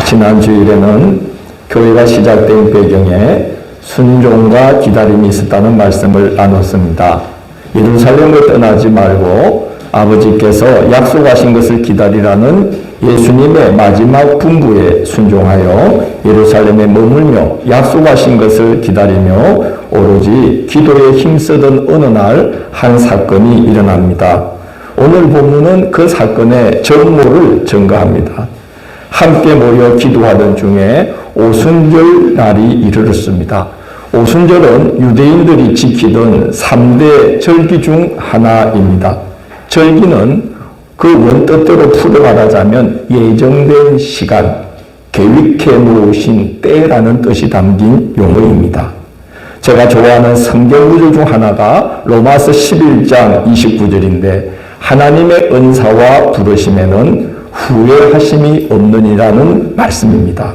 지난 주일에는 교회가 시작된 배경에 순종과 기다림이 있었다는 말씀을 나눴습니다. 예루살렘을 떠나지 말고 아버지께서 약속하신 것을 기다리라는 예수님의 마지막 분부에 순종하여 예루살렘에 머물며 약속하신 것을 기다리며 오로지 기도에 힘쓰던 어느 날 한 사건이 일어납니다. 오늘 본문은 그 사건의 전모를 증거합니다. 함께 모여 기도하던 중에 오순절 날이 이르렀습니다. 오순절은 유대인들이 지키던 3대 절기 중 하나입니다. 절기는 그 원뜻대로 풀어 말하자면 예정된 시간, 계획해 놓으신 때라는 뜻이 담긴 용어입니다. 제가 좋아하는 성경 구절 중 하나가 로마서 11장 29절인데 하나님의 은사와 부르심에는 후회하심이 없느니라는 말씀입니다.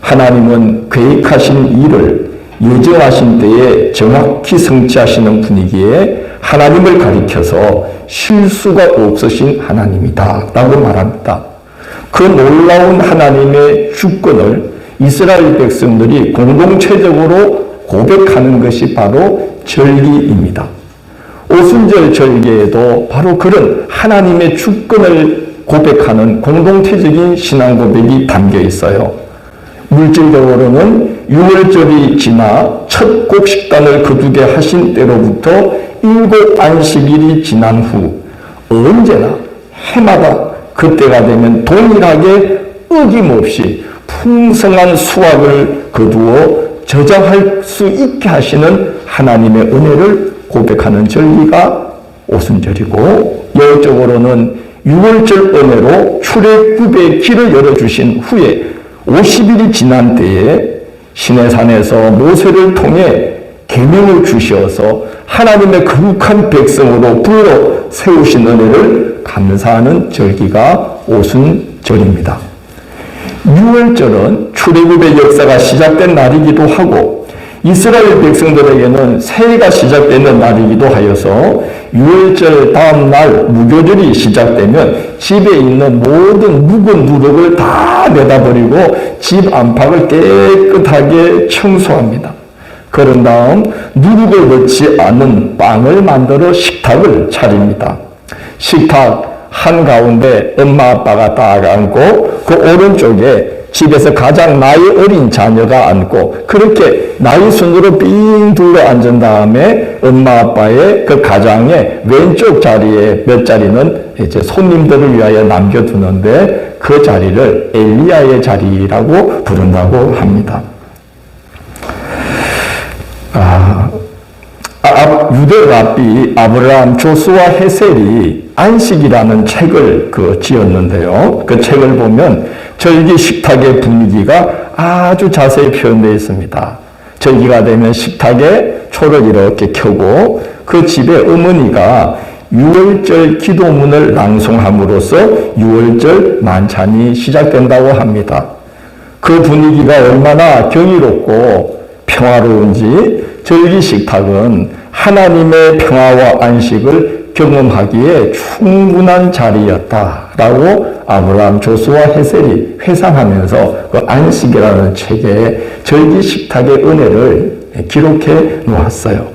하나님은 계획하신 일을 예정하신 때에 정확히 성취하시는 분이기에 하나님을 가리켜서 실수가 없으신 하나님이다 라고 말합니다. 그 놀라운 하나님의 주권을 이스라엘 백성들이 공동체적으로 고백하는 것이 바로 절기입니다. 오순절 절기에도 바로 그런 하나님의 주권을 고백하는 공동체적인 신앙 고백이 담겨 있어요. 물질적으로는 6월절이 지나 첫 곡식단을 거두게 하신 때로부터 7 안식일이 지난 후 언제나 해마다 그때가 되면 동일하게 어김없이 풍성한 수확을 거두어 저장할 수 있게 하시는 하나님의 은혜를 고백하는 절기가 오순절이고, 영적으로는 6월절 은혜로 출애굽의 길을 열어주신 후에 50일이 지난 때에 시내산에서 모세를 통해 계명을 주셔서 하나님의 거룩한 백성으로 불러 세우신 은혜를 감사하는 절기가 오순절입니다. 6월절은 출애굽의 역사가 시작된 날이기도 하고 이스라엘 백성들에게는 새해가 시작되는 날이기도 하여서 6월절 다음 날 무교절이 시작되면 집에 있는 모든 묵은 누룩을 다 내다버리고 집 안팎을 깨끗하게 청소합니다. 그런 다음 누룩을 넣지 않은 빵을 만들어 식탁을 차립니다. 식탁 한가운데 엄마 아빠가 딱 앉고 그 오른쪽에 집에서 가장 나이 어린 자녀가 앉고 그렇게 나이 순으로 삥 둘러 앉은 다음에 엄마 아빠의 그 가장의 왼쪽 자리에 몇 자리는 이제 손님들을 위하여 남겨두는데 그 자리를 엘리야의 자리라고 부른다고 합니다. 유대 랍비 아브라함 조수아 헤셀이 안식이라는 책을 지었는데요. 그 책을 보면 절기 식탁의 분위기가 아주 자세히 표현되어 있습니다. 절기가 되면 식탁에 초를 이렇게 켜고 그 집에 어머니가 6월절 기도문을 낭송함으로써 6월절 만찬이 시작된다고 합니다. 그 분위기가 얼마나 경이롭고 평화로운지 절기 식탁은 하나님의 평화와 안식을 경험하기에 충분한 자리였다라고 아브라함 조수아 헤셀이 회상하면서 그 안식이라는 책에 절기 식탁의 은혜를 기록해 놓았어요.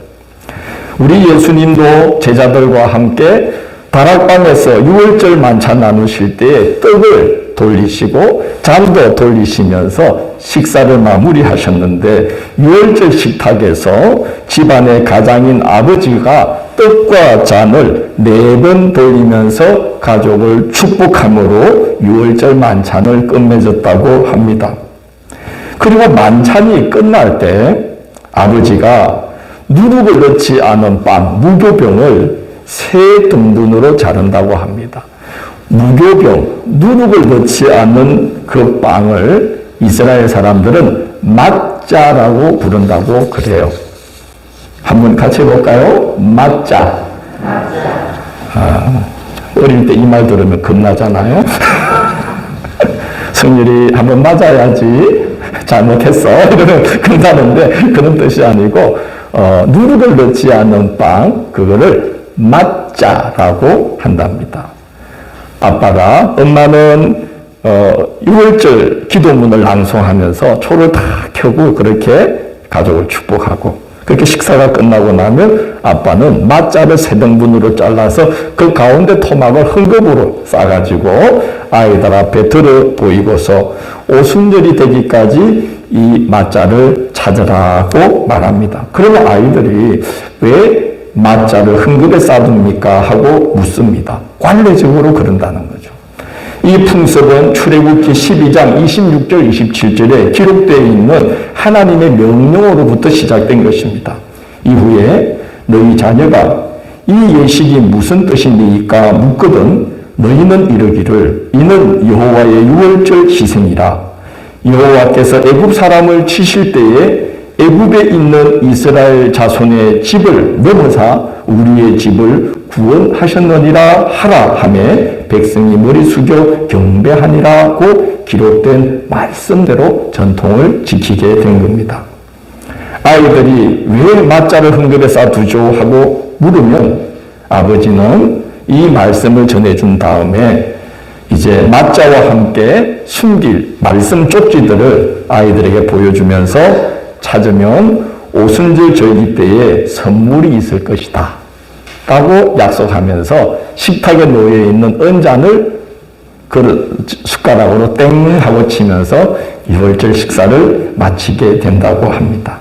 우리 예수님도 제자들과 함께 다락방에서 6월절 만찬 나누실 때 떡을 돌리시고 잔도 돌리시면서 식사를 마무리하셨는데 6월절 식탁에서 집안의 가장인 아버지가 떡과 잔을 4번 돌리면서 가족을 축복함으로 6월절 만찬을 끝맺었다고 합니다. 그리고 만찬이 끝날 때 아버지가 누룩을 넣지 않은 빵, 무교병을 3등분으로 자른다고 합니다. 무교병, 누룩을 넣지 않는 그 빵을 이스라엘 사람들은 마짜라고 부른다고 그래요. 한번 같이 해볼까요? 마짜. 어릴 때 이 말 들으면 겁나잖아요. 승률이 한번 맞아야지 잘못했어 이러면 겁나는데 그런 뜻이 아니고 누룩을 넣지 않는 빵, 그거를 마짜라고 한답니다. 아빠가 엄마는 유월절 기도문을 낭송하면서 초를 다 켜고 그렇게 가족을 축복하고, 그렇게 식사가 끝나고 나면 아빠는 맛자를 3등분으로 잘라서 그 가운데 토막을 흥금으로 싸가지고 아이들 앞에 들어 보이고서 오순절이 되기까지 이 맛자를 찾으라고 말합니다. 그러면 아이들이 왜 맛자를 흥금에 싸둡니까? 하고 묻습니다. 관례적으로 그런다는 거죠. 이 풍습은 출애굽기 12장 26절 27절에 기록되어 있는 하나님의 명령으로부터 시작된 것입니다. 이후에 너희 자녀가 이 예식이 무슨 뜻입니까? 묻거든 너희는 이르기를 이는 여호와의 유월절 희생이라. 여호와께서 애굽 사람을 치실 때에 애굽에 있는 이스라엘 자손의 집을 넘어사 우리의 집을 구원하셨느니라 하라 하매 백성이 머리 숙여 경배하니라고 기록된 말씀대로 전통을 지키게 된 겁니다. 아이들이 왜 맛자를 흥금에 싸두죠 하고 물으면 아버지는 이 말씀을 전해준 다음에 이제 맛자와 함께 숨길 말씀 쪽지들을 아이들에게 보여주면서 찾으면 오순절 절기 때에 선물이 있을 것이다 라고 약속하면서 식탁에 놓여있는 은잔을 숟가락으로 땡 하고 치면서 유월절 식사를 마치게 된다고 합니다.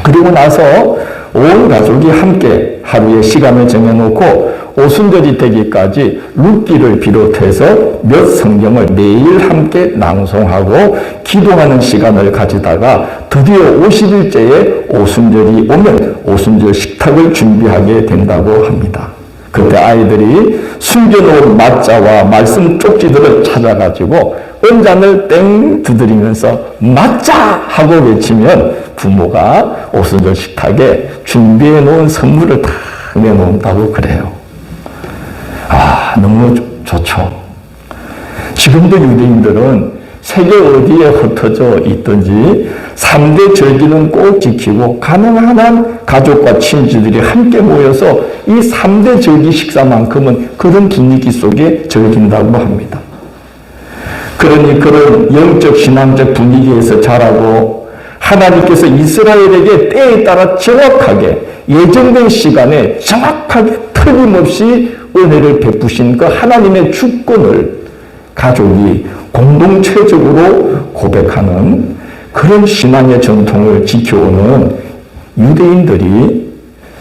그리고 나서 온 가족이 함께 하루의 시간을 정해놓고 오순절이 되기까지 룻기를 비롯해서 몇 성경을 매일 함께 낭송하고 기도하는 시간을 가지다가 드디어 50일째에 오순절이 오면 오순절 식탁을 준비하게 된다고 합니다. 그때 아이들이 숨겨놓은 맛자와 말씀 쪽지들을 찾아가지고 은잔을 땡 두드리면서 맛자! 하고 외치면 부모가 오순절 식탁에 준비해놓은 선물을 다 내놓는다고 그래요. 너무 좋죠. 지금도 유대인들은 세계 어디에 흩어져 있든지 3대 절기는 꼭 지키고 가능한 한 가족과 친지들이 함께 모여서 이 3대 절기 식사만큼은 그런 분위기 속에 즐긴다고 합니다. 그러니 그런 영적 신앙적 분위기에서 자라고 하나님께서 이스라엘에게 때에 따라 정확하게 예정된 시간에 정확하게 틀림없이 은혜를 베푸신 그 하나님의 주권을 가족이 공동체적으로 고백하는 그런 신앙의 전통을 지켜오는 유대인들이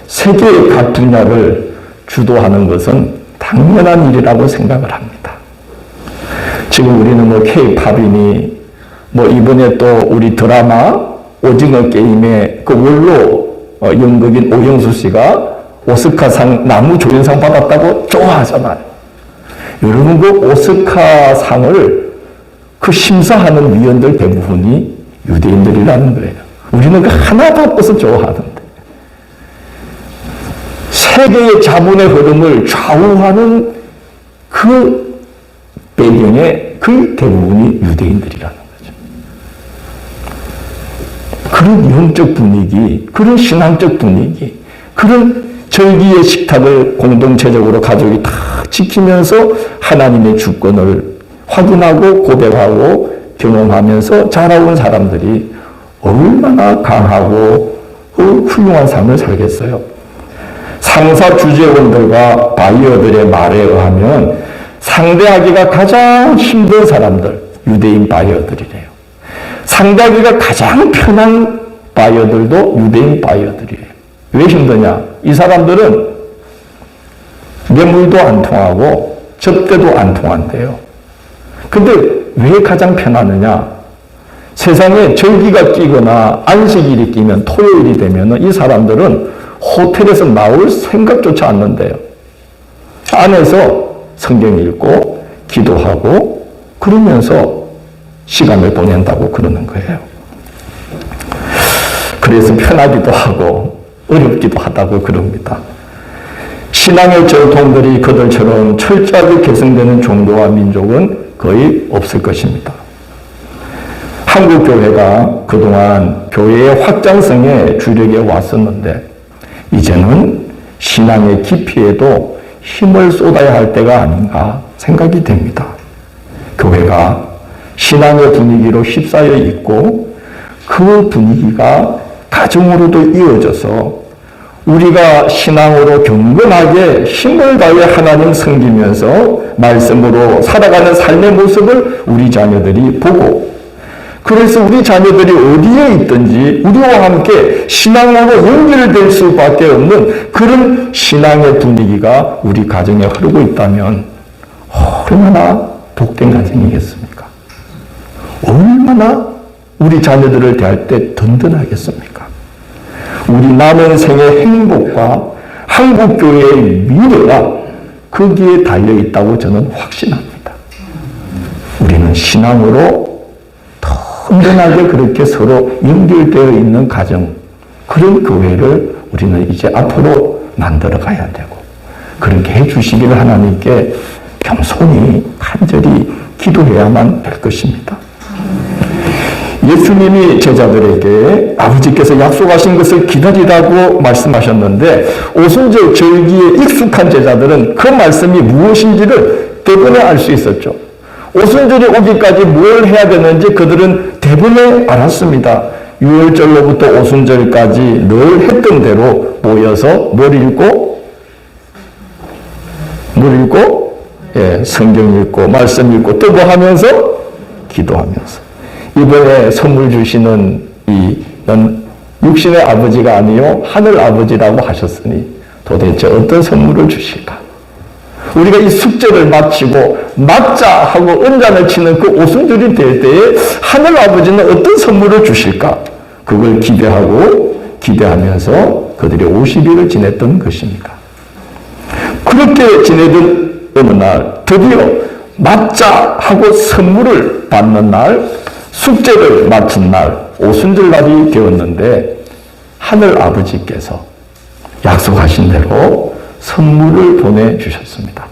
세계의 각 분야를 주도하는 것은 당연한 일이라고 생각을 합니다. 지금 우리는 K-팝이니 이번에 또 우리 드라마 오징어 게임의 그 원로 연극인 오영수 씨가 오스카상 나무조연상 받았다고 좋아하잖아요. 여러분 그 오스카상을 그 심사하는 위원들 대부분이 유대인들이라는 거예요. 우리는 그 하나 바꿔서 좋아하는데 세계의 자본의 흐름을 좌우하는 그 배경에 그 대부분이 유대인들이라는 거죠. 그런 영적 분위기, 그런 신앙적 분위기, 그런 절기의 식탁을 공동체적으로 가족이 다 지키면서 하나님의 주권을 확인하고 고백하고 경험하면서 자라온 사람들이 얼마나 강하고 훌륭한 삶을 살겠어요. 상사 주재원들과 바이어들의 말에 의하면 상대하기가 가장 힘든 사람들, 유대인 바이어들이래요. 상대하기가 가장 편한 바이어들도 유대인 바이어들이에요. 왜 힘드냐? 이 사람들은 매물도 안 통하고 접대도 안 통한대요. 근데 왜 가장 편하느냐? 세상에 절기가 끼거나 안식일이 끼면 토요일이 되면 이 사람들은 호텔에서 나올 생각조차 않는데요. 안에서 성경 읽고 기도하고 그러면서 시간을 보낸다고 그러는 거예요. 그래서 편하기도 하고 어렵기도 하다고 그럽니다. 신앙의 전통들이 그들처럼 철저하게 개성되는 종교와 민족은 거의 없을 것입니다. 한국 교회가 그동안 교회의 확장성에 주력해 왔었는데 이제는 신앙의 깊이에도 힘을 쏟아야 할 때가 아닌가 생각이 됩니다. 교회 교회가 신앙의 분위기로 휩싸여 있고 그 분위기가 가정으로도 이어져서 우리가 신앙으로 경건하게 힘을 다해 하나님 섬기면서 말씀으로 살아가는 삶의 모습을 우리 자녀들이 보고 그래서 우리 자녀들이 어디에 있든지 우리와 함께 신앙으로 연결될 수밖에 없는 그런 신앙의 분위기가 우리 가정에 흐르고 있다면 얼마나 복된 가정이겠습니까? 얼마나 우리 자녀들을 대할 때 든든하겠습니까? 우리 남은 생의 행복과 한국교회의 미래가 거기에 달려있다고 저는 확신합니다. 우리는 신앙으로 든든하게 그렇게 서로 연결되어 있는 가정, 그런 교회를 우리는 이제 앞으로 만들어 가야 되고 그렇게 해주시기를 하나님께 겸손히 간절히 기도해야만 될 것입니다. 예수님이 제자들에게 아버지께서 약속하신 것을 기다리라고 말씀하셨는데 오순절 절기에 익숙한 제자들은 그 말씀이 무엇인지를 대번에 알 수 있었죠. 오순절이 오기까지 뭘 해야 되는지 그들은 대번에 알았습니다. 유월절로부터 오순절까지 늘 했던 대로 모여서 뭘 읽고? 예, 성경 읽고 말씀 읽고 또 뭐 하면서? 기도하면서. 이번에 선물 주시는 넌 육신의 아버지가 아니요 하늘 아버지라고 하셨으니 도대체 어떤 선물을 주실까? 우리가 이 숙제를 마치고 맞자 하고 은잔을 치는 그 오순절이 될 때에 하늘 아버지는 어떤 선물을 주실까? 그걸 기대하면서 그들이 50일을 지냈던 것입니다. 그렇게 지내던 어느 날 드디어 맞자 하고 선물을 받는 날, 숙제를 마친 날, 오순절 날이 되었는데 하늘 아버지께서 약속하신 대로 선물을 보내주셨습니다.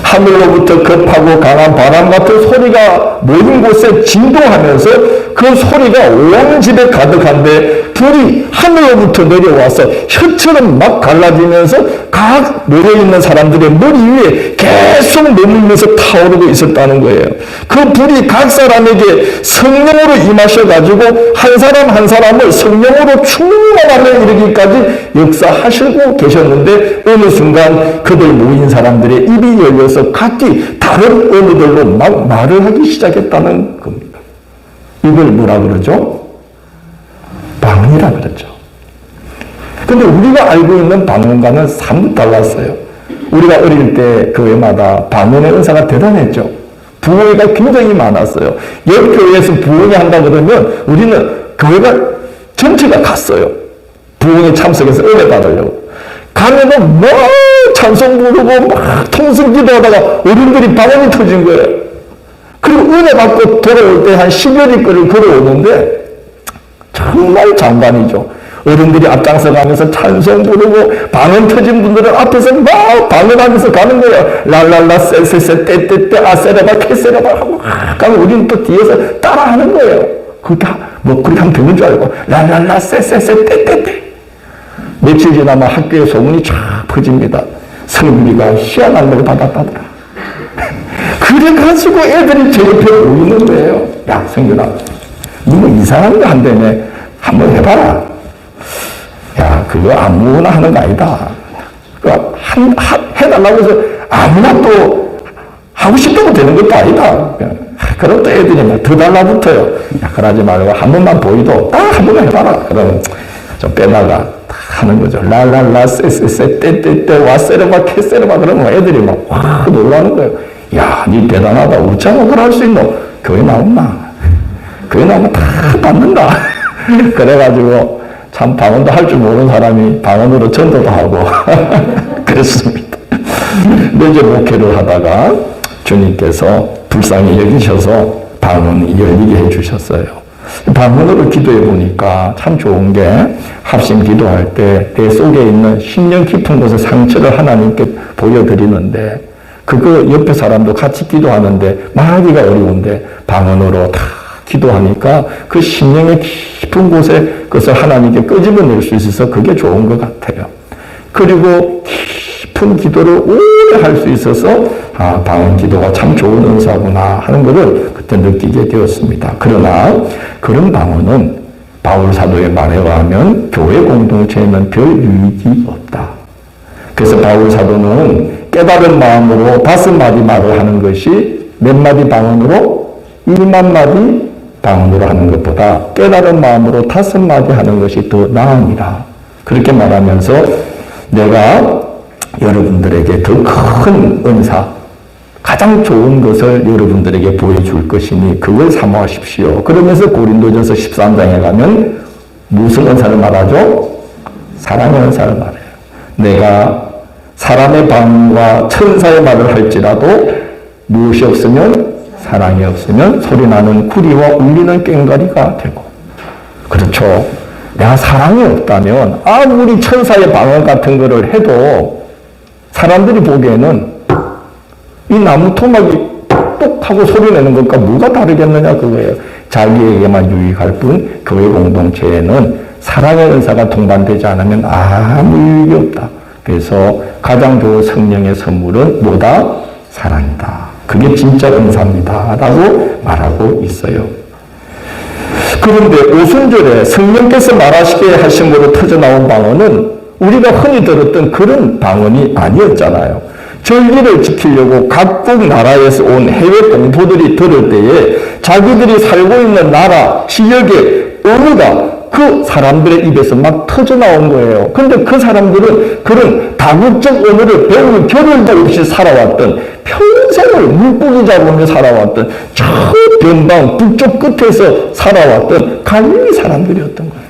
하늘로부터 급하고 강한 바람 같은 소리가 모인 곳에 진동하면서 그 소리가 온 집에 가득한데 불이 하늘로부터 내려와서 혀처럼 막 갈라지면서 각 모여있는 사람들의 머리 위에 계속 머물면서 타오르고 있었다는 거예요. 그 불이 각 사람에게 성령으로 임하셔가지고 한 사람 한 사람을 성령으로 충만하며 이르기까지 역사하시고 계셨는데 어느 순간 그들 모인 사람들의 입이 열려서 각기 다른 언어들로 막 말을 하기 시작했다는 겁니다. 이걸 뭐라 그러죠? 방언이라 그러죠. 근데 우리가 알고 있는 방언과는 사뭇 달랐어요. 우리가 어릴 때 교회마다 방언의 은사가 대단했죠. 부흥회가 굉장히 많았어요. 옆 교회에서 부흥회 한다 그러면 우리는 교회가 전체가 갔어요. 부흥회 참석해서 은혜 받으려고. 가면은 뭐 찬송 부르고 막 통성 기도하다가 어른들이 방언이 터진 거예요. 그리고 은혜 받고 돌아올 때 한 10여리 거리를 걸어오는데 정말 장관이죠. 어른들이 앞장서 가면서 찬송 부르고 방언 터진 분들은 앞에서 막 방언하면서 가는 거예요. 랄랄라 쎄쎄쎄 떼떼떼 아세라바 캐세라바 하고 가면 우리는 또 뒤에서 따라하는 거예요. 그렇게 하면 되는 줄 알고 랄랄라 쎄쎄쎄 떼떼떼. 며칠 지나면 학교에 소문이 쫙 퍼집니다. 성비가 희한한 걸 받았다더라. 그래가지고 애들이 제 옆에 모이는 거예요. 야, 성균아, 너 이상한 거 한다며. 한번 해봐라. 야, 그거 아무나 하는 거 아니다. 해달라고 해서 아무나 또 하고 싶다고 되는 것도 아니다. 그럼 또 애들이 막 더 달라붙어요. 야, 그러지 말고 한 번만 보이도 딱 한 번만 해봐라. 그러면 좀 빼다가 하는 거죠. 랄랄라 쎄쎄쎄 떼떼떼 와세르바 캐세르바 그러면 애들이 막 확 놀라는 거예요. 야, 니 대단하다. 우차가 그걸 할 수 있노? 교회 나온나? 교회 나오면 다 받는다. 그래가지고 참 방언도 할 줄 모르는 사람이 방언으로 전도도 하고 그랬습니다. 근데 이제 목회를 하다가 주님께서 불쌍히 여기셔서 방언이 열리게 해주셨어요. 방언으로 기도해 보니까 참 좋은 게 합심 기도할 때 내 속에 있는 심령 깊은 곳의 상처를 하나님께 보여드리는데 그거 옆에 사람도 같이 기도하는데 말하기가 어려운데 방언으로 다 기도하니까 그 심령의 깊은 곳에 그것을 하나님께 끄집어낼 수 있어서 그게 좋은 것 같아요. 그리고 깊은 기도를 오래 할 수 있어서 방언 기도가 참 좋은 은사구나 하는 것을 그때 느끼게 되었습니다. 그러나 그런 방언은 바울 사도의 말에 의하면 교회 공동체에는 별 유익이 없다. 그래서 바울 사도는 깨달은 마음으로 5마디 말을 하는 것이 몇 마디 방언으로 1만 마디 방언으로 하는 것보다 깨달은 마음으로 5마디 하는 것이 더 나으니라. 그렇게 말하면서 내가 여러분들에게 더 큰 은사, 가장 좋은 것을 여러분들에게 보여줄 것이니 그걸 사모하십시오. 그러면서 고린도전서 13장에 가면 무슨 은사를 말하죠? 사랑의 은사를 말해요. 내가 사람의 방언과 천사의 말을 할지라도 무엇이 없으면, 사랑이 없으면 소리나는 구리와 울리는 꽹과리가 되고. 그렇죠. 내가 사랑이 없다면 아무리 천사의 방언 같은 거를 해도 사람들이 보기에는 이 나무 토막이 똑 하고 소리 내는 것과 뭐가 다르겠느냐 그거예요. 자기에게만 유익할 뿐 교회 공동체에는 사랑의 은사가 동반되지 않으면 아무 유익이 없다. 그래서 가장 좋은 성령의 선물은 뭐다? 사랑이다. 그게 진짜 은사입니다. 라고 말하고 있어요. 그런데 오순절에 성령께서 말하시게 하심으로 터져나온 방언은 우리가 흔히 들었던 그런 방언이 아니었잖아요. 절기를 지키려고 각국 나라에서 온 해외 공포들이 들을 때에 자기들이 살고 있는 나라, 지역의 언어가 그 사람들의 입에서 막 터져나온 거예요. 그런데 그 사람들은 그런 다국적 언어를 배울 겨를도 없이 살아왔던, 평생을 물고기 잡으며 살아왔던, 저 변방 북쪽 끝에서 살아왔던 갈릴리 사람들이었던 거예요.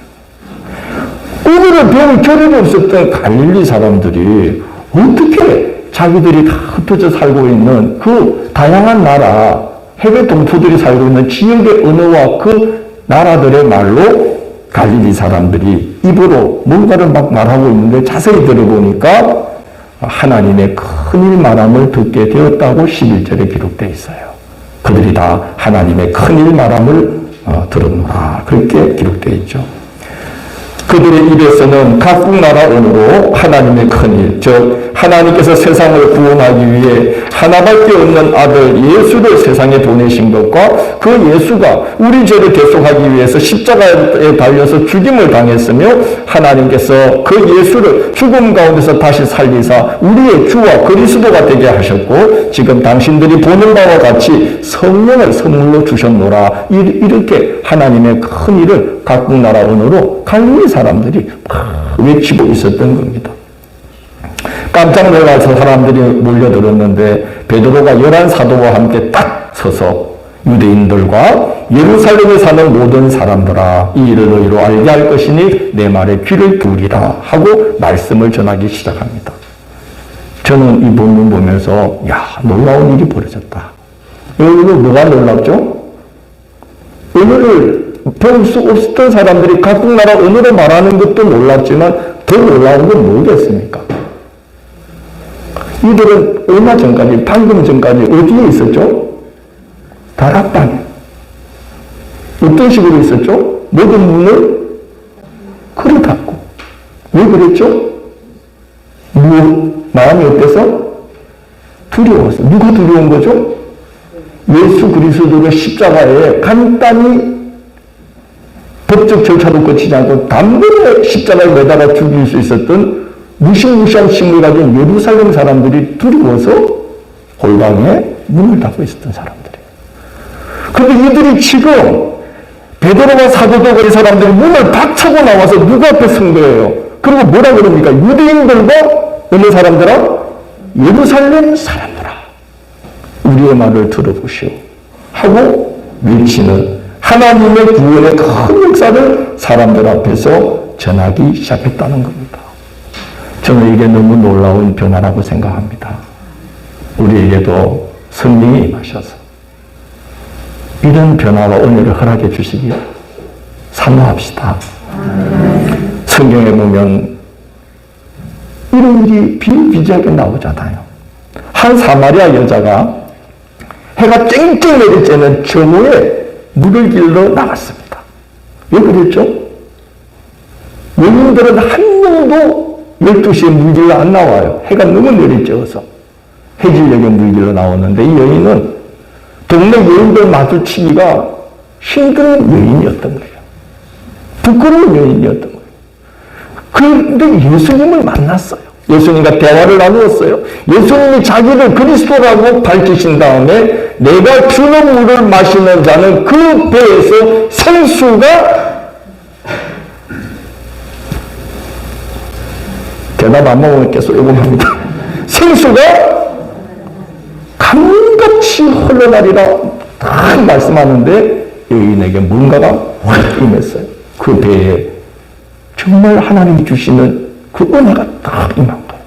언어를 배울 겨를이 없었던 갈릴리 사람들이 어떻게 자기들이 다 흩어져 살고 있는 그 다양한 나라, 해외 동포들이 살고 있는 지역의 언어와 그 나라들의 말로 갈릴리 사람들이 입으로 뭔가를 막 말하고 있는데 자세히 들어보니까 하나님의 큰일 말함을 듣게 되었다고 11절에 기록되어 있어요. 그들이 다 하나님의 큰일 말함을 들었노라. 그렇게 기록되어 있죠. 그들의 입에서는 각국 나라 언어로 하나님의 큰일, 즉 하나님께서 세상을 구원하기 위해 하나밖에 없는 아들 예수를 세상에 보내신 것과 그 예수가 우리 죄를 대속하기 위해서 십자가에 달려서 죽임을 당했으며 하나님께서 그 예수를 죽음 가운데서 다시 살리사 우리의 주와 그리스도가 되게 하셨고 지금 당신들이 보는 바와 같이 성령을 선물로 주셨노라. 이렇게 하나님의 큰 일을 각국 나라 언어로 갈릴리 사람들이 외치고 있었던 겁니다. 깜짝 놀라서 사람들이 몰려들었는데 베드로가 11사도와 함께 딱 서서 유대인들과 예루살렘에 사는 모든 사람들아 이 일을 너희로 알게 할 것이니 내 말에 귀를 기울이라 하고 말씀을 전하기 시작합니다. 저는 이 본문 보면서 놀라운 일이 벌어졌다. 여기서 뭐가 놀랍죠? 언어를 배울 수 없었던 사람들이 각국 나라 언어로 말하는 것도 놀랍지만 더 놀라운 건 뭐겠습니까? 이들은 얼마 전까지, 방금 전까지 어디에 있었죠? 다락방에. 어떤 식으로 있었죠? 모든 문을 걸어 닫고. 왜 그랬죠? 마음이 어때서? 두려워서. 누가 두려운 거죠? 예수 그리스도를 십자가에 간단히 법적 절차도 거치지 않고 단번에 십자가에 매달아 죽일 수 있었던 무시무시한 힘을 가진 예루살렘 사람들이 두려워서 골방에 문을 닫고 있었던 사람들이에요. 그런데 이들이 지금 베드로와 사도들과 이 사람들이 문을 박차고 나와서 누구 앞에 선 거예요? 그리고 뭐라 그럽니까? 유대인들과 어느 사람들아? 예루살렘 사람들아. 우리의 말을 들어보시오. 하고 외치는 하나님의 구원의 큰 역사를 사람들 앞에서 전하기 시작했다는 겁니다. 저는 이게 너무 놀라운 변화라고 생각합니다. 우리에게도 성령이 임하셔서 이런 변화와 은혜를 허락해 주시기 사모합시다. 성경에 보면 이런 일이 비일비재하게 나오잖아요. 한 사마리아 여자가 해가 쨍쨍 내릴 때는 저무에 물을 길러 나갔습니다. 왜 그랬죠? 원인들은 한 명도 12시에 물길로 안 나와요. 해가 너무 내리쬐어서. 해질녘에 물길로 나오는데 이 여인은 동네 여인들 마주치기가 힘든 여인이었던 거예요. 부끄러운 여인이었던 거예요. 그런데 예수님을 만났어요. 예수님과 대화를 나누었어요. 예수님이 자기를 그리스도라고 밝히신 다음에 내가 주는 물을 마시는 자는 그 배에서 생수가 대답 안 먹으면 계속 요구합니다. 생수가 강같이 흘러나리라 딱 말씀하는데 여인에게 뭔가가 확 임했어요. 그 배에 정말 하나님이 주시는 그 은혜가 딱 임한 거예요.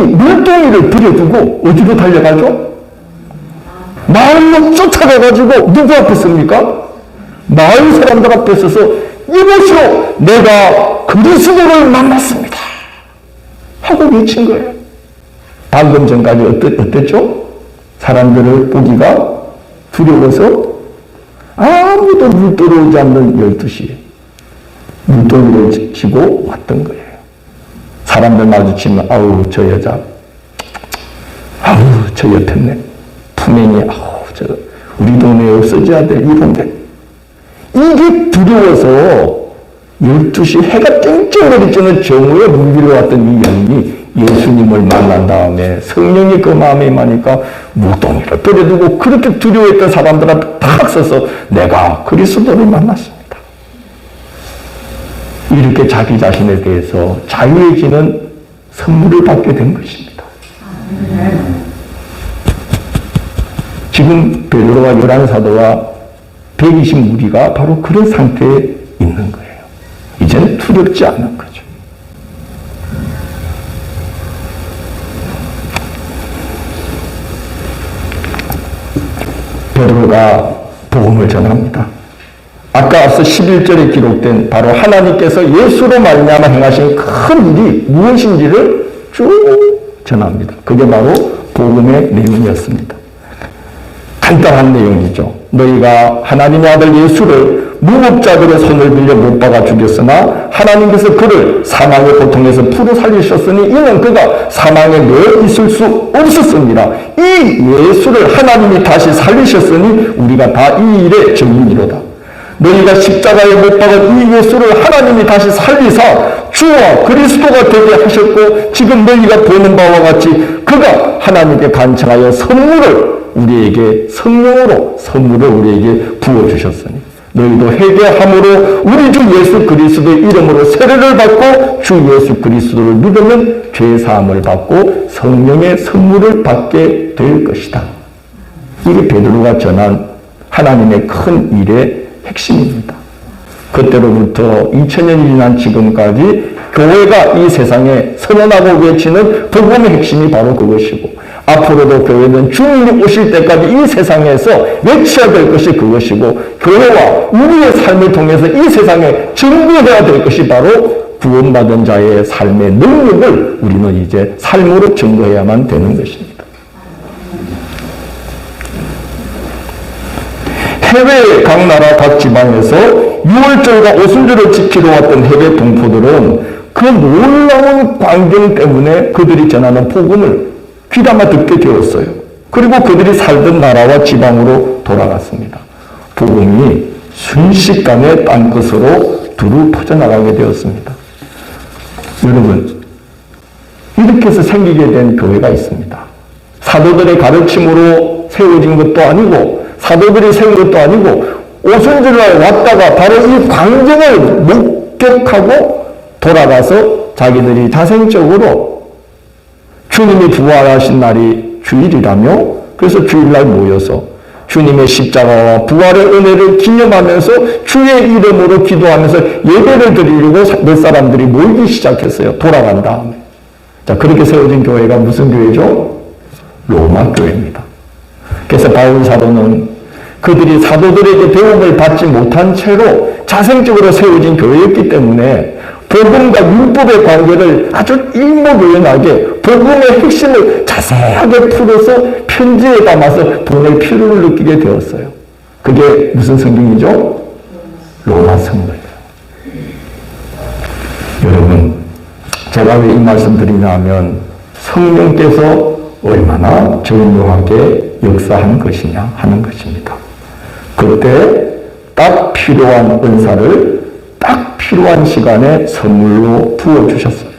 물동이를 들여두고 어디로 달려가죠? 마을로 쫓아가가지고 누구 앞에 섭니까? 마을 사람들 앞에 서서 이곳으로 내가 그리스도를 만났습니다 하고 외친 거예요. 방금 전까지 어땠죠? 사람들을 보기가 두려워서 아무도 물 들어오지 않는 12시에 물동이를 쥐고 왔던 거예요. 사람들 마주치면 아우 저 여자, 아우 저 옆에 품행이 아우 저 우리 동네에 없어져야 될 이런데 이게 두려워서 12시 해가 쨍쨍 내리쬐는 정오에 물길로 왔던 이 여인이 예수님을 만난 다음에 성령이 그 마음에 임하니까 물동이를 버려두고 그렇게 두려워했던 사람들 앞에 탁 서서 내가 그리스도를 만났습니다. 이렇게 자기 자신에 대해서 자유해지는 선물을 받게 된 것입니다. 지금 베드로와 요한 사도와 120 무리가 바로 그런 상태에 있는 거예요. 이제는 두렵지 않은 거죠. 베드로가 복음을 전합니다. 아까 앞서 11절에 기록된 바로 하나님께서 예수로 말미암아 행하신 큰 일이 무엇인지를 쭉 전합니다. 그게 바로 복음의 내용이었습니다. 간단한 내용이죠. 너희가 하나님의 아들 예수를 무법자들의 손을 빌려 못 박아 죽였으나 하나님께서 그를 사망의 고통에서 풀어 살리셨으니 이는 그가 사망에 매여 있을 수 없었습니다. 이 예수를 하나님이 다시 살리셨으니 우리가 다 이 일의 증인이로다. 너희가 십자가에 못 박은 이 예수를 하나님이 다시 살리사 주와 그리스도가 되게 하셨고 지금 너희가 보는 바와 같이 그가 하나님께 간청하여 우리에게 성령으로 선물을 우리에게 부어주셨으니 너희도 회개함으로 우리 주 예수 그리스도의 이름으로 세례를 받고 주 예수 그리스도를 믿으면 죄사함을 받고 성령의 선물을 받게 될 것이다. 이게 베드로가 전한 하나님의 큰 일의 핵심입니다. 그때로부터 2000년이 지난 지금까지 교회가 이 세상에 선언하고 외치는 복음의 핵심이 바로 그것이고 앞으로도 교회는 주님이 오실 때까지 이 세상에서 외쳐야 될 것이 그것이고 교회와 우리의 삶을 통해서 이 세상에 증거해야 될 것이 바로 구원받은 자의 삶의 능력을 우리는 이제 삶으로 증거해야만 되는 것입니다. 해외 각 나라 각 지방에서 6월절과 오순절을 지키러 왔던 해외 동포들은 그 놀라운 광경 때문에 그들이 전하는 복음을 귀담아 듣게 되었어요. 그리고 그들이 살던 나라와 지방으로 돌아갔습니다. 복음이 순식간에 땅끝으로 두루 퍼져나가게 되었습니다. 여러분, 이렇게 해서 생기게 된 교회가 있습니다. 사도들의 가르침으로 세워진 것도 아니고 사도들이 세운 것도 아니고 오순절날 왔다가 바로 이 광경을 목격하고 돌아가서 자기들이 자생적으로 주님이 부활하신 날이 주일이라며 그래서 주일날 모여서 주님의 십자가와 부활의 은혜를 기념하면서 주의 이름으로 기도하면서 예배를 드리려고 몇 사람들이 모이기 시작했어요. 돌아간 다음에. 자, 그렇게 세워진 교회가 무슨 교회죠? 로마 교회입니다. 그래서 바울 사도는 그들이 사도들에게 배움을 받지 못한 채로 자생적으로 세워진 교회였기 때문에 복음과 율법의 관계를 아주 일목요연하게 복음의 핵심을 자세하게 풀어서 편지에 담아서 보낼 필요를 느끼게 되었어요. 그게 무슨 성경이죠? 로마 성경이에요. 여러분, 제가 왜 이 말씀 드리냐면 성령께서 얼마나 절묘하게 역사한 것이냐 하는 것입니다. 그때 딱 필요한 은사를 딱 필요한 시간에 선물로 부어주셨어요.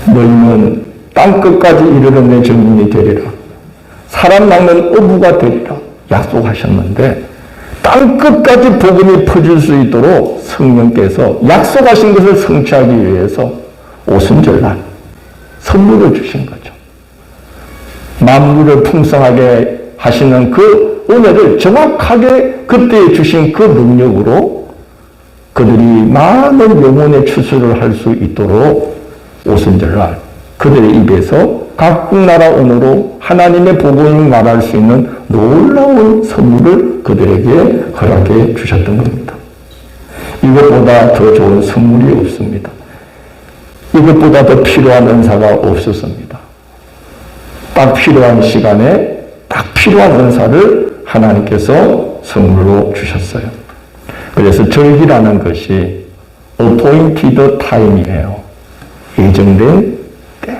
너희는 땅끝까지 이르러 내 증인이 되리라. 사람 낚는 어부가 되리라. 약속하셨는데 땅끝까지 복음이 퍼질 수 있도록 성령께서 약속하신 것을 성취하기 위해서 오순절날 선물을 주신 거죠. 만물을 풍성하게 하시는 그 은혜를 정확하게 그때 주신 그 능력으로 그들이 많은 영혼의 추수를 할 수 있도록 오순절날 그들의 입에서 각국 나라 언어로 하나님의 복음을 말할 수 있는 놀라운 선물을 그들에게 허락해 주셨던 겁니다. 이것보다 더 좋은 선물이 없습니다. 이것보다 더 필요한 은사가 없었습니다. 딱 필요한 시간에 딱 필요한 은사를 하나님께서 선물로 주셨어요. 그래서 절기라는 것이 appointed time이에요. 예정된 때,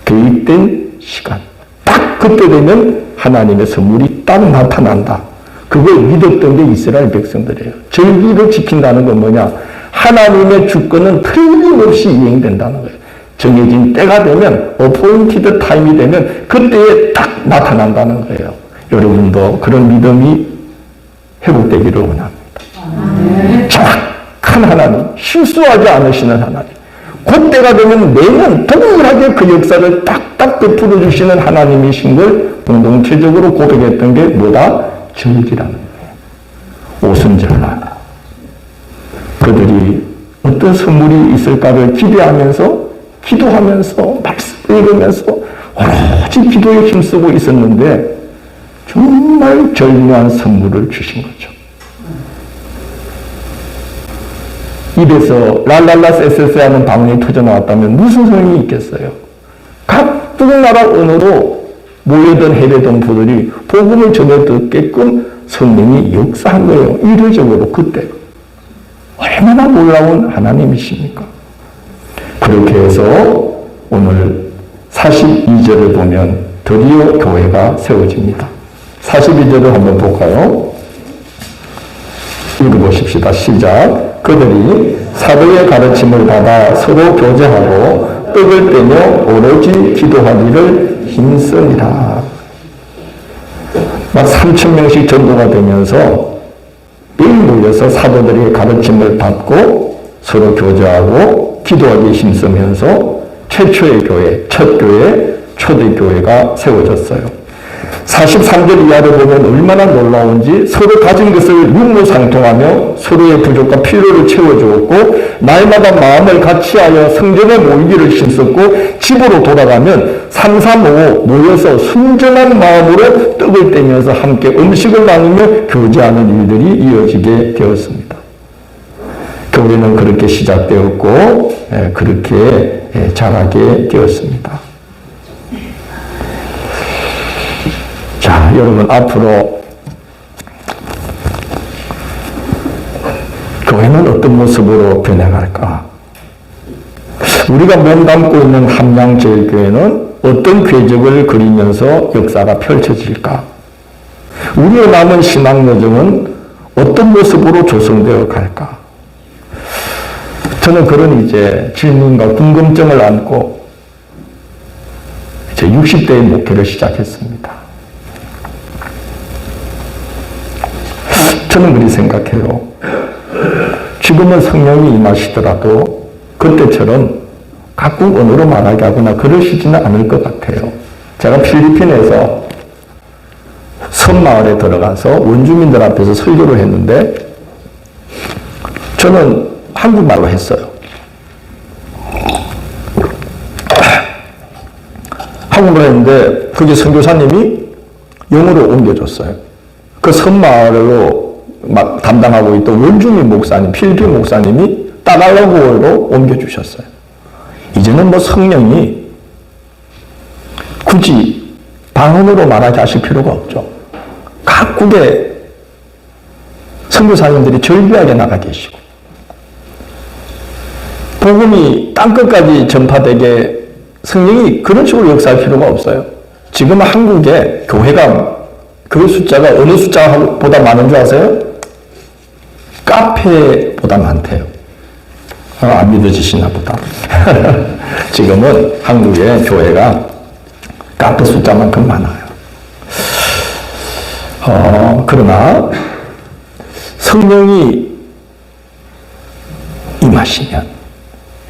계획된 시간. 딱 그때 되면 하나님의 선물이 딱 나타난다. 그걸 믿었던 게 이스라엘 백성들이에요. 절기를 지킨다는 건 뭐냐? 하나님의 주권은 틀림없이 이행된다는 거예요. 정해진 때가 되면, appointed time이 되면 그때에 딱 나타난다는 거예요. 여러분도 그런 믿음이 회복되기를 원합니다. 정확한 하나님, 실수하지 않으시는 하나님. 그때가 되면 매년 동일하게 그 역사를 딱딱 베풀어 주시는 하나님이신 걸 공동체적으로 고백했던 게 뭐다? 절기라는 거예요. 오순절날 그들이 어떤 선물이 있을까를 기대하면서 기도하면서 말씀을 읽으면서 오로지 기도에 힘쓰고 있었는데 정말 절묘한 선물을 주신 거죠. 입에서 랄랄라 세세세 하는 방언이 터져나왔다면 무슨 소용이 있겠어요? 각국 나라 언어로 모여든 해외 동포들이 복음을 전해 듣게끔 성령이 역사한 거예요. 일회적으로 그때. 얼마나 놀라운 하나님이십니까? 그렇게 해서 오늘 42절을 보면 드디어 교회가 세워집니다. 42절을 한번 볼까요? 읽어보십시다. 시작. 그들이 사도의 가르침을 받아 서로 교제하고 떡을 떼며 오로지 기도하기를 힘쓰니라. 막 3,000명씩 전도가 되면서 매일 모여서 사도들의 가르침을 받고 서로 교제하고 기도하기 힘쓰면서 최초의 교회, 첫 교회, 초대교회가 세워졌어요. 43절 이하를 보면 얼마나 놀라운지 서로 가진 것을 융모상통하며 서로의 부족과 필요를 채워주었고 날마다 마음을 같이하여 성전에 모이기를 힘썼고 집으로 돌아가면 335 모여서 순전한 마음으로 떡을 떼면서 함께 음식을 나누며 교제하는 일들이 이어지게 되었습니다. 교회는 그렇게 시작되었고 그렇게 자라게 되었습니다. 자, 여러분 앞으로 교회는 어떤 모습으로 변해갈까? 우리가 몸담고 있는 함양제일교회는 어떤 궤적을 그리면서 역사가 펼쳐질까? 우리의 남은 신앙 여정은 어떤 모습으로 조성되어 갈까? 저는 그런 이제 질문과 궁금증을 안고 이제 60대의 목회를 시작했습니다. 저는 그렇게 생각해요. 지금은 성령이 임하시더라도 그때처럼 각국 언어로 말하게 하거나 그러시지는 않을 것 같아요. 제가 필리핀에서 섬마을에 들어가서 원주민들 앞에서 설교를 했는데 저는 한국말로 했어요. 한국말로 했는데 거기 선교사님이 영어로 옮겨줬어요. 그 섬마을로 막 담당하고 있던 원주민 목사님, 필리핀 목사님이 따갈로그어로 옮겨주셨어요. 이제는 뭐 성령이 굳이 방언으로 말하게 하실 필요가 없죠. 각국의 선교사님들이 절비하게 나가 계시고 복음이 땅끝까지 전파되게 성령이 그런 식으로 역사할 필요가 없어요. 지금 한국에 교회가 그 숫자가 어느 숫자보다 많은 줄 아세요? 카페보다 많대요. 안 믿어지시나 보다. 지금은 한국의 교회가 카페 숫자만큼 많아요. 그러나 성령이 임하시면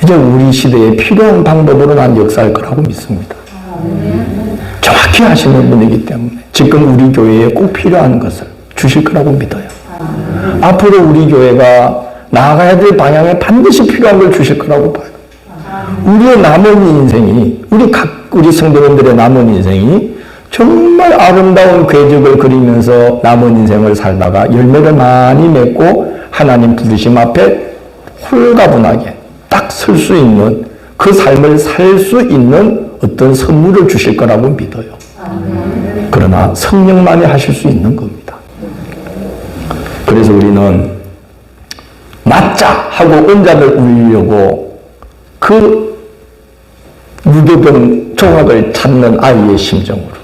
이제 우리 시대에 필요한 방법으로 난 역사할 거라고 믿습니다. 정확히 하시는 분이기 때문에 지금 우리 교회에 꼭 필요한 것을 주실 거라고 믿어요. 앞으로 우리 교회가 나아가야 될 방향에 반드시 필요한 걸 주실 거라고 봐요. 우리의 남은 인생이, 우리 성도님들의 남은 인생이 정말 아름다운 궤적을 그리면서 남은 인생을 살다가 열매를 많이 맺고 하나님 부르심 앞에 홀가분하게 딱 설 수 있는 그 삶을 살 수 있는 어떤 선물을 주실 거라고 믿어요. 그러나 성령만이 하실 수 있는 겁니다. 그래서 우리는 맞자 하고 은자를 울리려고 그 무교병 조각을 찾는 아이의 심정으로,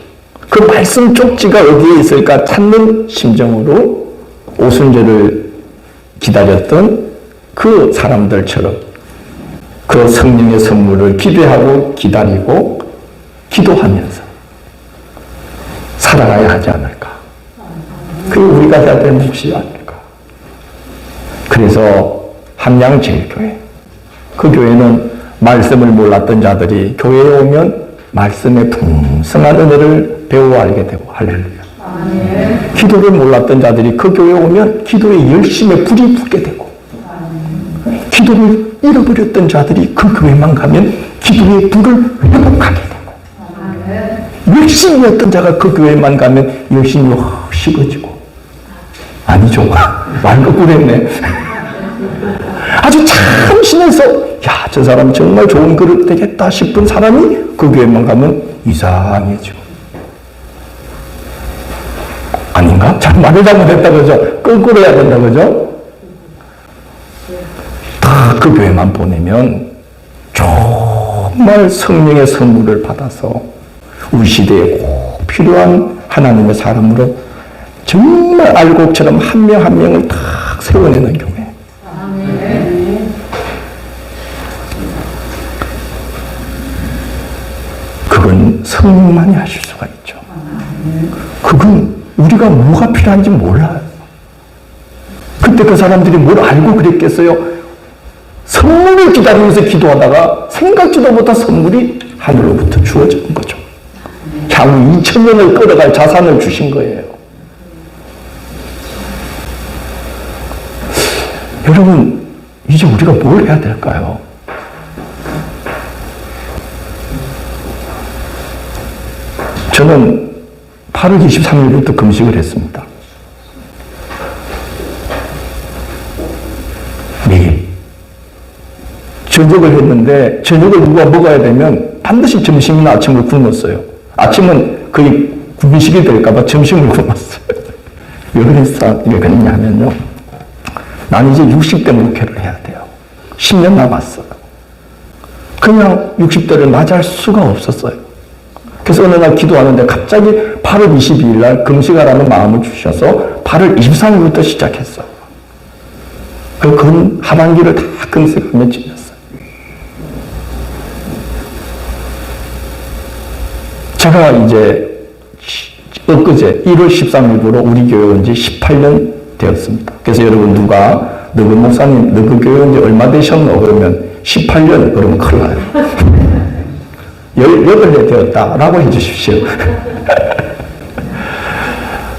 그 말씀 쪽지가 어디에 있을까 찾는 심정으로 오순절을 기다렸던 그 사람들처럼 그 성령의 선물을 기대하고 기다리고 기도하면서 살아가야 하지 않을까. 그게 우리가 해야 될 몫이 아닐까. 그래서 함양제일교회, 그 교회는 말씀을 몰랐던 자들이 교회에 오면 말씀의 풍성한 은혜를 배워 알게 되고, 할렐루야. 기도를 몰랐던 자들이 그 교회에 오면 기도의 열심에 불이 붙게 되고, 기도를 잃어버렸던 자들이 그 교회만 가면 기도의 불을 회복하게 되고, 열심이었던 자가 그 교회만 가면 열심이 확 식어지고, 아니죠. 말 거꾸로 했네. 아주 참신해서 야, 저 사람 정말 좋은 그릇 되겠다 싶은 사람이 그 교회만 가면 이상해져. 아닌가? 잘 말을 잘못했다 그러죠? 거꾸로 해야 된다 그러죠? 다 그 교회만 보내면 정말 성령의 선물을 받아서 우리 시대에 꼭 필요한 하나님의 사람으로 정말 알곡처럼 한 명 한 명을 딱 세워내는 교회. 그건 성령만이 하실 수가 있죠. 그건 우리가 뭐가 필요한지 몰라요. 그때 그 사람들이 뭘 알고 그랬겠어요? 선물을 기다리면서 기도하다가 생각지도 못한 선물이 하늘로부터 주어지는 거죠. 향후 2000년을 끌어갈 자산을 주신 거예요. 여러분, 이제 우리가 뭘 해야 될까요? 저는 8월 23일부터 금식을 했습니다. 매일. 저녁을 했는데, 저녁을 누가 먹어야 되면 반드시 점심이나 아침을 굶었어요. 아침은 거의 굶식이 될까봐 점심을 굶었어요. 왜 그랬냐 하면요. 난 이제 60대 목회를 해야 돼요. 10년 남았어요. 그냥 60대를 맞이할 수가 없었어요. 그래서 어느 날 기도하는데 갑자기 8월 22일 날 금식하라는 마음을 주셔서 8월 23일부터 시작했어요. 그 하반기를 다 금식하며 지냈어요. 제가 이제 엊그제 1월 13일부로 우리 교회 온 지 18년 되었습니다. 그래서 여러분 누가 너그 목사님 너그 교회 온 지 얼마 되셨노? 그러면 18년 그러면 큰일 나요. 18해 되었다라고 해주십시오.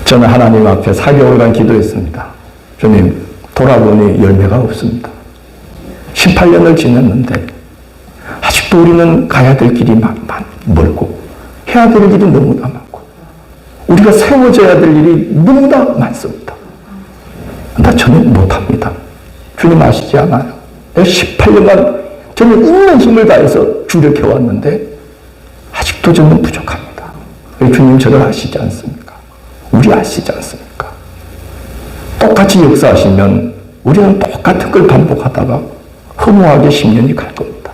저는 하나님 앞에 4개월간 기도했습니다. 주님, 돌아보니 열매가 없습니다. 18년을 지냈는데 아직도 우리는 가야 될 길이 멀고 해야 될 일이 너무나 많고 우리가 세워져야 될 일이 너무나 많습니다. 나 저는 못합니다. 주님 아시지 않아요? 18년간 저는 있는 힘을 다해서 주력해왔는데 아직도 저는 부족합니다. 주님 저를 아시지 않습니까? 우리 아시지 않습니까? 똑같이 역사하시면 우리는 똑같은 걸 반복하다가 허무하게 10년이 갈 겁니다.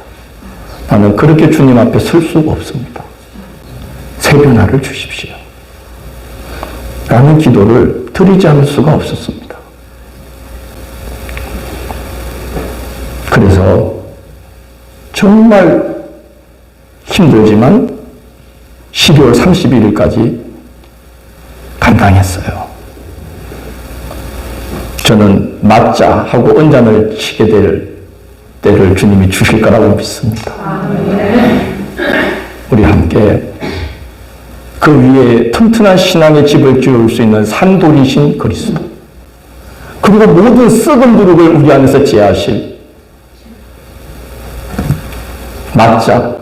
나는 그렇게 주님 앞에 설 수가 없습니다. 새 변화를 주십시오. 라는 기도를 드리지 않을 수가 없었습니다. 그래서 정말 힘들지만 12월 31일까지 감당했어요. 저는 맞자 하고 언잔을 치게 될 때를 주님이 주실 거라고 믿습니다. 우리 함께 그 위에 튼튼한 신앙의 집을 지을 수 있는 산돌이신 그리스도, 그리고 모든 썩은 누룩을 우리 안에서 제하실 맞자,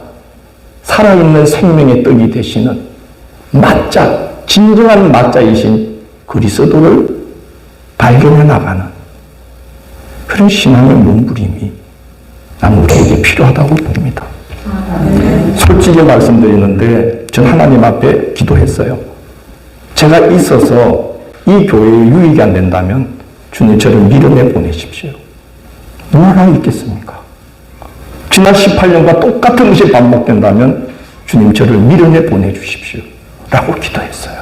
살아있는 생명의 떡이 되시는 맞자, 진정한 맞자이신 그리스도를 발견해 나가는 그런 신앙의 몸부림이 나는 우리에게 필요하다고 봅니다. 솔직히 말씀드리는데 전 하나님 앞에 기도했어요. 제가 있어서 이 교회에 유익이 안 된다면 주님 저를 밀어내 보내십시오. 뭐라 있겠습니까? 지난 18년과 똑같은 것이 반복된다면 주님 저를 밀어내 보내주십시오. 라고 기도했어요.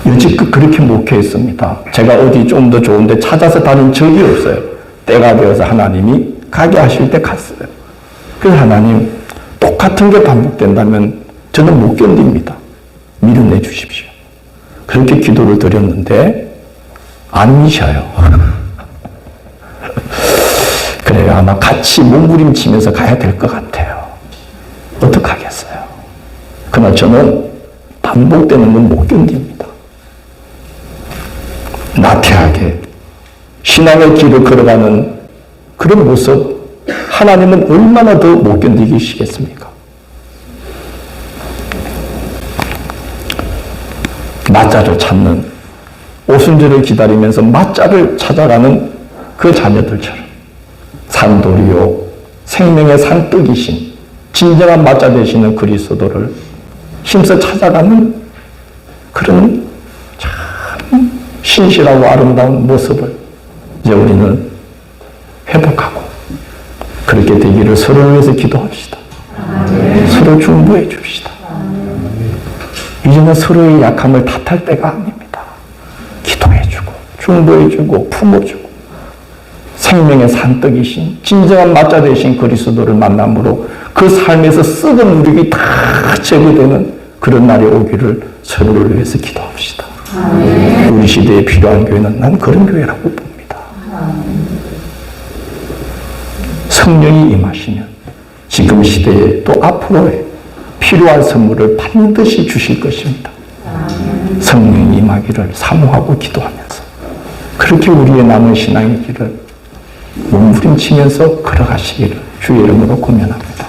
여지껏 그렇게 목회했습니다. 제가 어디 좀 더 좋은데 찾아서 다닌 적이 없어요. 때가 되어서 하나님이 가게 하실 때 갔어요. 그래서 하나님 똑같은 게 반복된다면 저는 못 견딥니다. 밀어내 주십시오. 그렇게 기도를 드렸는데 안 미셔요. 그래요. 아마 같이 몸부림치면서 가야 될 것 같아요. 어떡하겠어요. 그러나 저는 반복되는 건 못 견딥니다. 나태하게 신앙의 길을 걸어가는 그런 모습 하나님은 얼마나 더 못 견디시겠습니까? 맞자를 찾는, 오순절을 기다리면서 맞자를 찾아가는 그 자녀들처럼 산돌이요 생명의 산떡이신 진정한 맞자 되시는 그리스도를 힘써 찾아가는 그런 참 신실하고 아름다운 모습을 이제 우리는 회복하고 그렇게 되기를 서로를 위해서 기도합시다. 서로 중보해 줍시다. 이제는 서로의 약함을 탓할 때가 아닙니다. 기도해주고 중보해주고 품어주고 생명의 산떡이신 진정한 맞자 되신 그리스도를 만남으로 그 삶에서 썩은 누룩이 다 제거되는 그런 날이 오기를 서로를 위해서 기도합시다. 우리 시대에 필요한 교회는 난 그런 교회라고 봅니다. 성령이 임하시면 지금 시대에 또 앞으로의 필요한 선물을 반드시 주실 것입니다. 성령이 임하기를 사모하고 기도하면서 그렇게 우리의 남은 신앙의 길을 몸부림치면서 걸어가시기를 주의 이름으로 권면합니다.